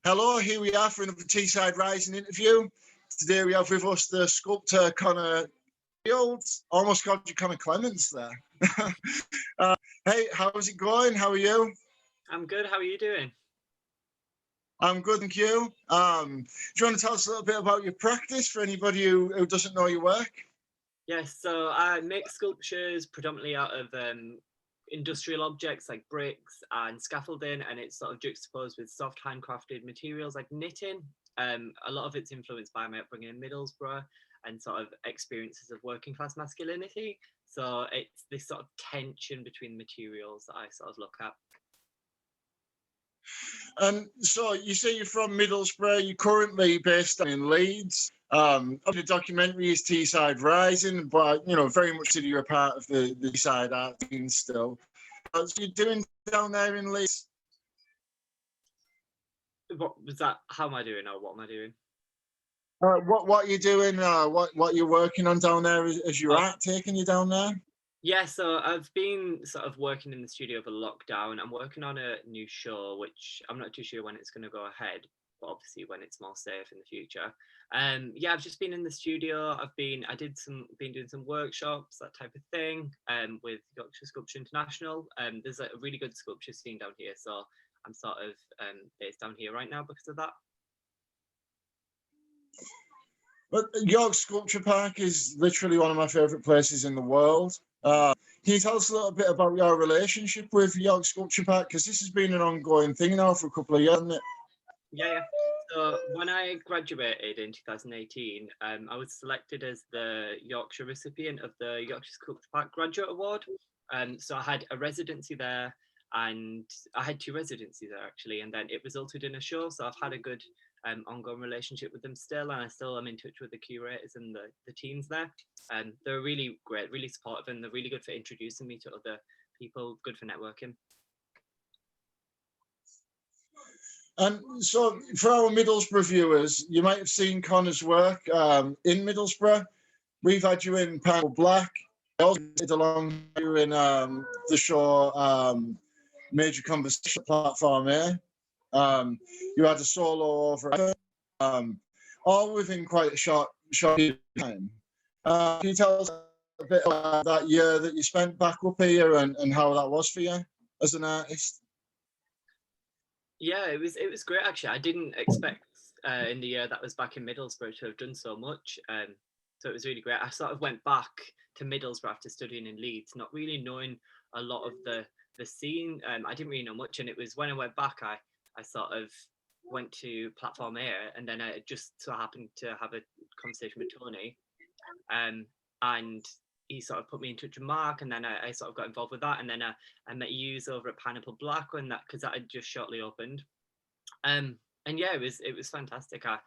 Hello, here we are for another Teesside Rising interview. Today we have with us the sculptor Connor Fields. Almost called you Connor Clements there. uh, hey, how's it going? How are you? I'm good. How are you doing? I'm good, thank you. Do you want to tell us a little bit about your practice for anybody who doesn't know your work? Yes, so I make sculptures predominantly out of industrial objects like bricks and scaffolding, and it's sort of juxtaposed with soft handcrafted materials like knitting. A lot of it's influenced by my upbringing in Middlesbrough and sort of experiences of working class masculinity. So it's this sort of tension between materials that I sort of look at. And so you say you're from Middlesbrough. You're currently based in Leeds. The documentary is Teesside Rising, but very much that you're a part of the Teesside art scene still. So you're doing down there in Leeds? What was that? How am I doing, or what am I doing? What you're doing? What you're working on down there? Is your art taking you down there? Yeah, so I've been sort of working in the studio over lockdown. I'm working on a new show, which I'm not too sure when it's going to go ahead, but obviously when it's more safe in the future. Yeah, I've just been in the studio. been doing some workshops, that type of thing, with Yorkshire Sculpture International. There's a really good sculpture scene down here, so I'm sort of based down here right now because of that. But York Sculpture Park is literally one of my favourite places in the world. Can you tell us a little bit about your relationship with York Sculpture Park? Because this has been an ongoing thing now for a couple of years, hasn't it? Yeah. So when I graduated in 2018, I was selected as the Yorkshire recipient of the Yorkshire Sculpture Park Graduate Award. So I had a residency there, and I had 2 residencies there actually, and then it resulted in a show. So I've had a good ongoing relationship with them still, and I still am in touch with the curators and the teams there. And they're really great, really supportive, and they're really good for introducing me to other people, good for networking. And so for our Middlesbrough viewers, you might have seen Connor's work in Middlesbrough. We've had you in Pineapple Black. I also did along you in the show Major Conversation Platform A. You had a solo over all within quite a short period of time. Can you tell us a bit about that year that you spent back up here and how that was for you as an artist? Yeah, it was great actually. I didn't expect in the year that was back in Middlesbrough to have done so much. So it was really great. I sort of went back to Middlesbrough after studying in Leeds, not really knowing a lot of the scene. I didn't really know much, and it was when I went back, I sort of went to Platform A, and then I just so happened to have a conversation with Tony, and he sort of put me in touch with Mark, and then I sort of got involved with that, and then I met Hughes over at Pineapple Black when that because that had just shortly opened, and yeah, it was fantastic. I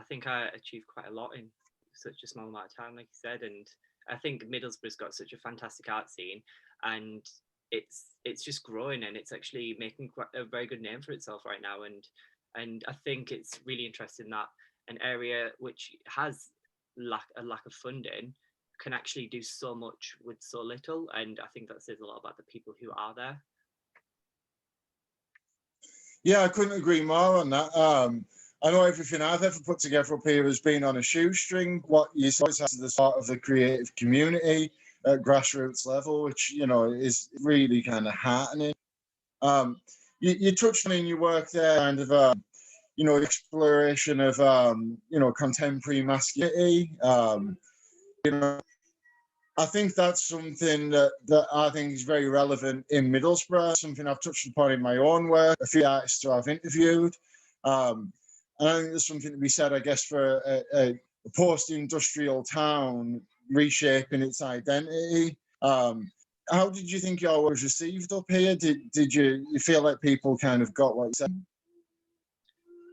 think I achieved quite a lot in such a small amount of time, like you said, and I think Middlesbrough's got such a fantastic art scene, and it's just growing, and it's actually making a very good name for itself right now, and I think it's really interesting that an area which has a lack of funding can actually do so much with so little, and I think that says a lot about the people who are there. Yeah, I couldn't agree more on that. I know everything I've ever put together up here has been on a shoestring. What you saw is the start of the creative community at grassroots level, which is really kind of heartening. You touched on in your work there, kind of exploration of contemporary masculinity. I think that's something that I think is very relevant in Middlesbrough, something I've touched upon in my own work, a few artists who I've interviewed. And I think there's something to be said, I guess, for a post-industrial town reshaping its identity. How did you think your work was received up here? Did you feel like people kind of got what you said?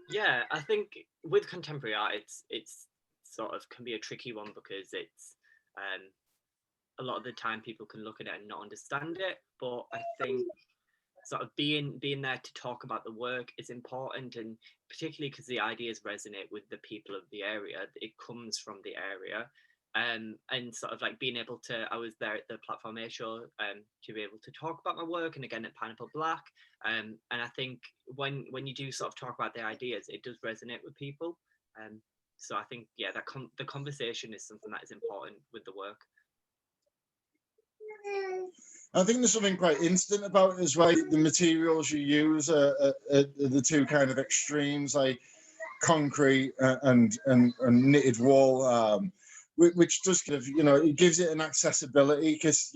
Yeah, I think with contemporary art, it's sort of can be a tricky one because it's a lot of the time people can look at it and not understand it. But I think sort of being there to talk about the work is important, and particularly because the ideas resonate with the people of the area. It comes from the area, and sort of like being able to, I was there at the Platform A show to be able to talk about my work, and again at Pineapple Black. And I think when you do sort of talk about the ideas, it does resonate with people. So I think, yeah, the conversation is something that is important with the work. I think there's something quite instant about it as well. The materials you use are the two kind of extremes, like concrete and knitted wool, which does kind of, it gives it an accessibility, because,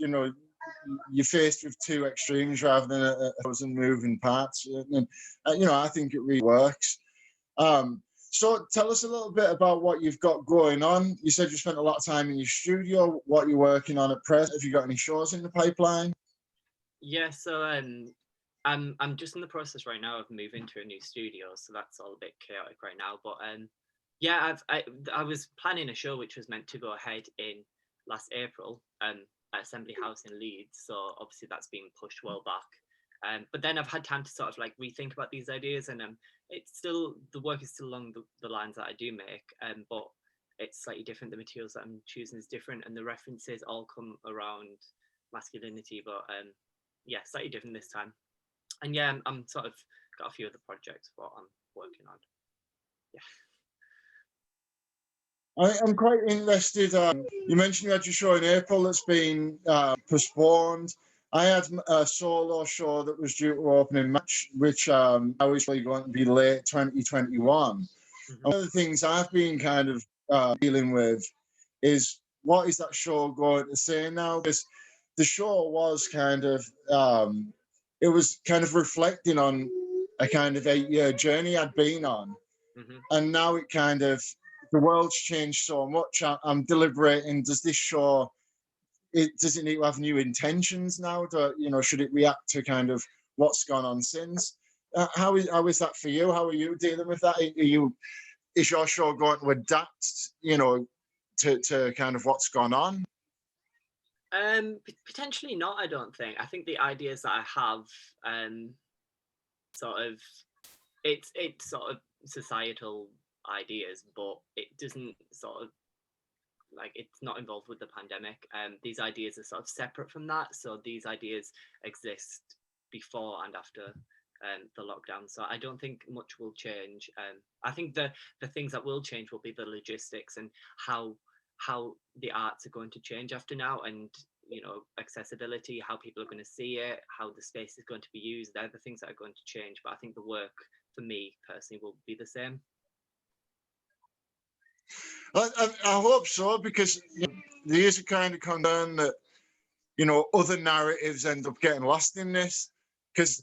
you're faced with two extremes rather than a thousand moving parts. And, I think it really works. So tell us a little bit about what you've got going on. You said you spent a lot of time in your studio. What you're working on at present? Have you got any shows in the pipeline? Yeah, so I'm just in the process right now of moving to a new studio, so that's all a bit chaotic right now. But yeah, I was planning a show which was meant to go ahead in last April at Assembly House in Leeds. So obviously that's been pushed well back. But then I've had time to sort of like rethink about these ideas, and it's still, the work is still along the lines that I do make, but it's slightly different. The materials that I'm choosing is different, and the references all come around masculinity, but yeah, slightly different this time. And yeah, I'm sort of got a few other projects what I'm working on. Yeah. I'm quite interested. You mentioned you had your show in April that's been postponed. I had a solo show that was due to open in March, which I was really going to be late 2021. Mm-hmm. One of the things I've been kind of dealing with is, what is that show going to say now? Because the show was kind of, it was kind of reflecting on a kind of 8-year journey I'd been on. Mm-hmm. And now it kind of, the world's changed so much. I'm deliberating, does this show, does it need to have new intentions now? Should it react to kind of what's gone on since? How is that for you? How are you dealing with that? Is your show going to adapt, to kind of what's gone on? Potentially not, I don't think. I think the ideas that I have, sort of, it's sort of societal ideas, but it doesn't sort of, like, it's not involved with the pandemic. These ideas are sort of separate from that. So these ideas exist before and after the lockdown. So I don't think much will change. I think the things that will change will be the logistics and how the arts are going to change after now, and accessibility, how people are going to see it, how the space is going to be used. They're the things that are going to change. But I think the work for me personally will be the same. I hope so, because there is a kind of concern that other narratives end up getting lost in this, because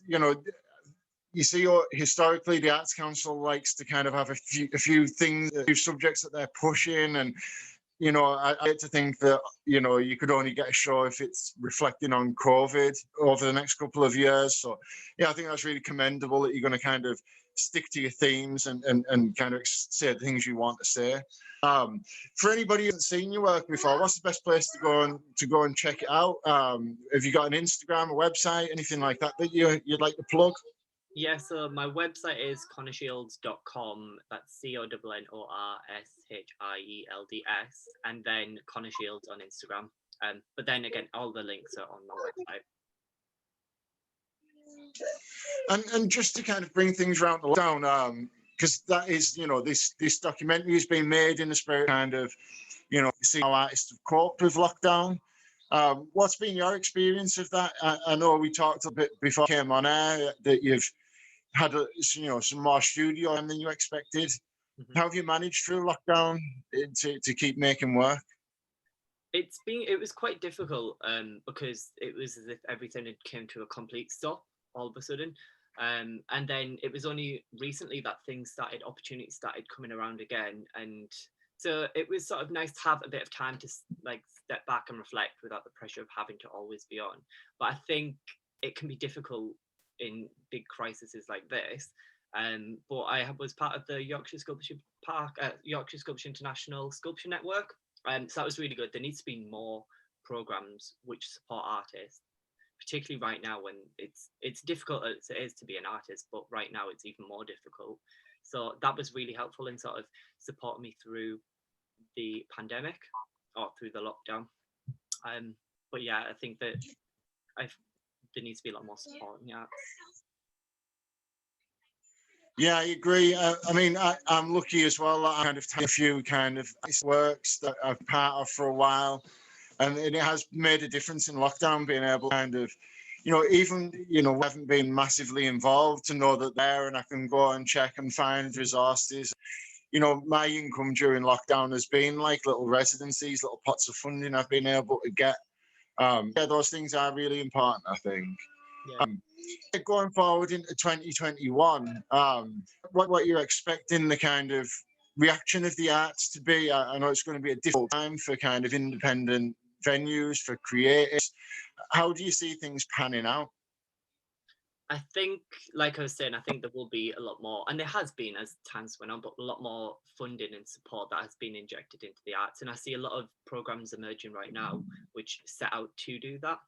you see, historically the Arts Council likes to kind of have a few things, a few subjects that they're pushing, and I like to think that you could only get a show if it's reflecting on COVID over the next couple of years. So yeah, I think that's really commendable that you're going to kind of stick to your themes and kind of say the things you want to say. For anybody who hasn't seen your work before, what's the best place to go and check it out? Have you got an Instagram, a website, anything like that you'd like to plug? Yeah, so my website is connorshields.com. That's CONNORSHIELDS, and then Connor Shields on Instagram. But then again, all the links are on my website. And just to kind of bring things around the lockdown, because that is, this documentary has been made in the spirit kind of, seeing how artists have coped with lockdown. What's been your experience of that? I know we talked a bit before I came on air that you've had some more studio time than you expected. Mm-hmm. How have you managed through lockdown to keep making work? It was quite difficult because it was as if everything had came to a complete stop all of a sudden. And then it was only recently that opportunities started coming around again. And so it was sort of nice to have a bit of time to like step back and reflect without the pressure of having to always be on. But I think it can be difficult in big crises like this. But I was part of the Yorkshire Sculpture International Sculpture Network. So that was really good. There needs to be more programs which support artists, particularly right now when it's difficult as it is to be an artist, but right now it's even more difficult. So that was really helpful in sort of supporting me through the pandemic. or through the lockdown. But yeah, I think that there needs to be a lot more support in the arts. Yeah, I agree. I mean, I'm lucky as well. I kind of take a few kind of works that I've part of for a while, and it has made a difference in lockdown, being able to kind of, even, we haven't been massively involved, to know that there, and I can go and check and find resources. My income during lockdown has been like little residencies, little pots of funding I've been able to get. Yeah, those things are really important, I think. Yeah. Going forward into 2021, what you're expecting the kind of reaction of the arts to be? I know it's going to be a difficult time for kind of independent venues, for creators. How do you see things panning out? I think, like I was saying, I think there will be a lot more, and there has been as times went on, but a lot more funding and support that has been injected into the arts. And I see a lot of programs emerging right now which set out to do that.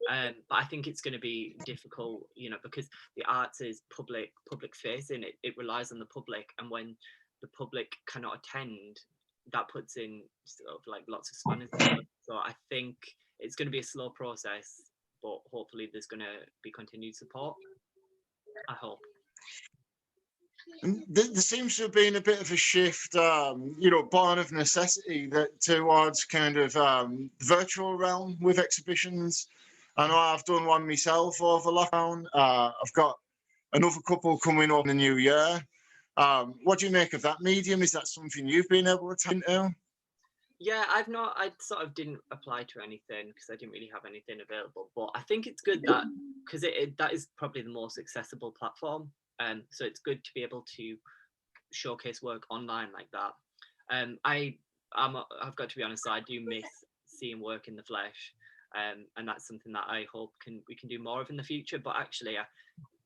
But I think it's going to be difficult, because the arts is public facing. It relies on the public, and when the public cannot attend, that puts in sort of like lots of spanners. So I think it's going to be a slow process, but hopefully there's going to be continued support. I hope. There seems to have been a bit of a shift, born of necessity, that towards kind of the virtual realm with exhibitions. I know I've done one myself over lockdown. I've got another couple coming up in the new year. What do you make of that medium? Is that something you've been able to tap into? Yeah, I sort of didn't apply to anything because I didn't really have anything available. But I think it's good that, because that is probably the most accessible platform. So it's good to be able to showcase work online like that. I've got to be honest, I do miss seeing work in the flesh. And that's something that I hope we can do more of in the future. But actually,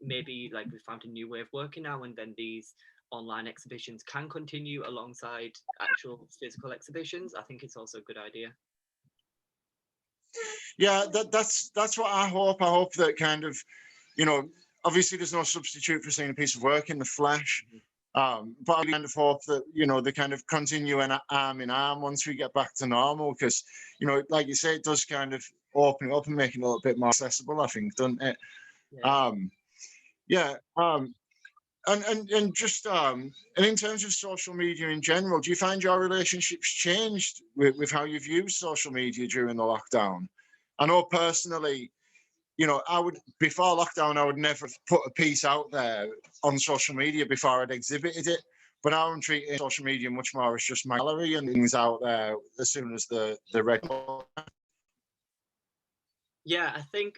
maybe like we found a new way of working now, and then these online exhibitions can continue alongside actual physical exhibitions. I think it's also a good idea. Yeah, that's what I hope. I hope that kind of, obviously there's no substitute for seeing a piece of work in the flesh. But I kind of hope that, they kind of continue arm in arm once we get back to normal, because, like you say, it does kind of open it up and make it a little bit more accessible, I think, doesn't it? Yeah. And just and in terms of social media in general, do you find your relationships changed with how you've used social media during the lockdown? I know personally, before lockdown, I would never put a piece out there on social media before I'd exhibited it. But now I'm treating social media much more as just my gallery and things out there as soon as the red. Yeah, I think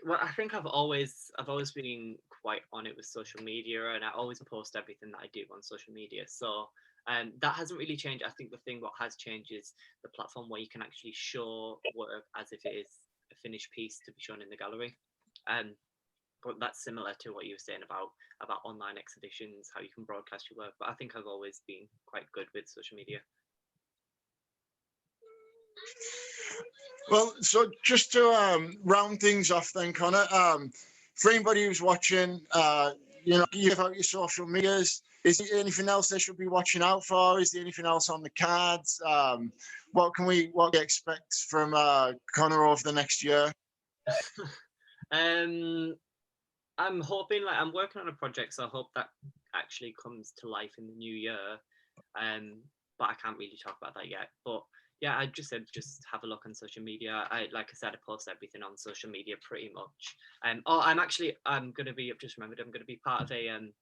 I've always been quite on it with social media, and I always post everything that I do on social media. So that hasn't really changed. I think the thing what has changed is the platform where you can actually show work as if it is a finished piece to be shown in the gallery. But that's similar to what you were saying about online exhibitions, how you can broadcast your work. But I think I've always been quite good with social media. Well, so just to round things off then, Connor, for anybody who's watching, you give out your social medias. Is there anything else they should be watching out for? Is there anything else on the cards? What can we expect from Connor over the next year? I'm hoping, I'm working on a project, so I hope that actually comes to life in the new year. But I can't really talk about that yet. But yeah, I just said just have a look on social media. I post everything on social media pretty much. I'm going to be, I've just remembered, I'm going to be part of an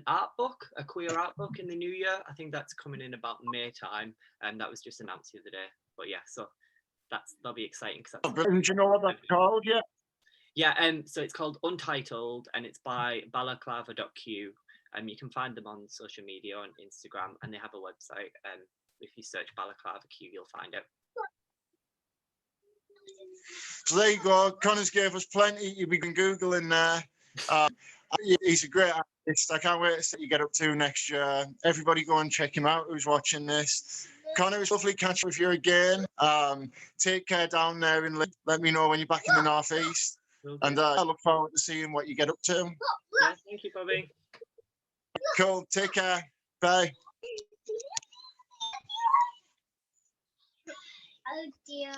art book, a queer art book in the new year. I think that's coming in about May time, and that was just announced the other day. But yeah, so that'll be exciting. Do you know what that's called yet? Yeah, so it's called Untitled, and it's by balaclava.q. You can find them on social media, on Instagram, and they have a website. If you search Balaclava Q, you'll find it. So there you go. Connor's gave us plenty. We can Google in there. He's a great artist. I can't wait to see what you get up to next year. Everybody go and check him out who's watching this. Connor, it's lovely catching up with you again. Take care down there and let me know when you're back in the northeast. And I look forward to seeing what you get up to. Yeah, thank you, Bobby. Cool. Take care. Bye. Oh dear.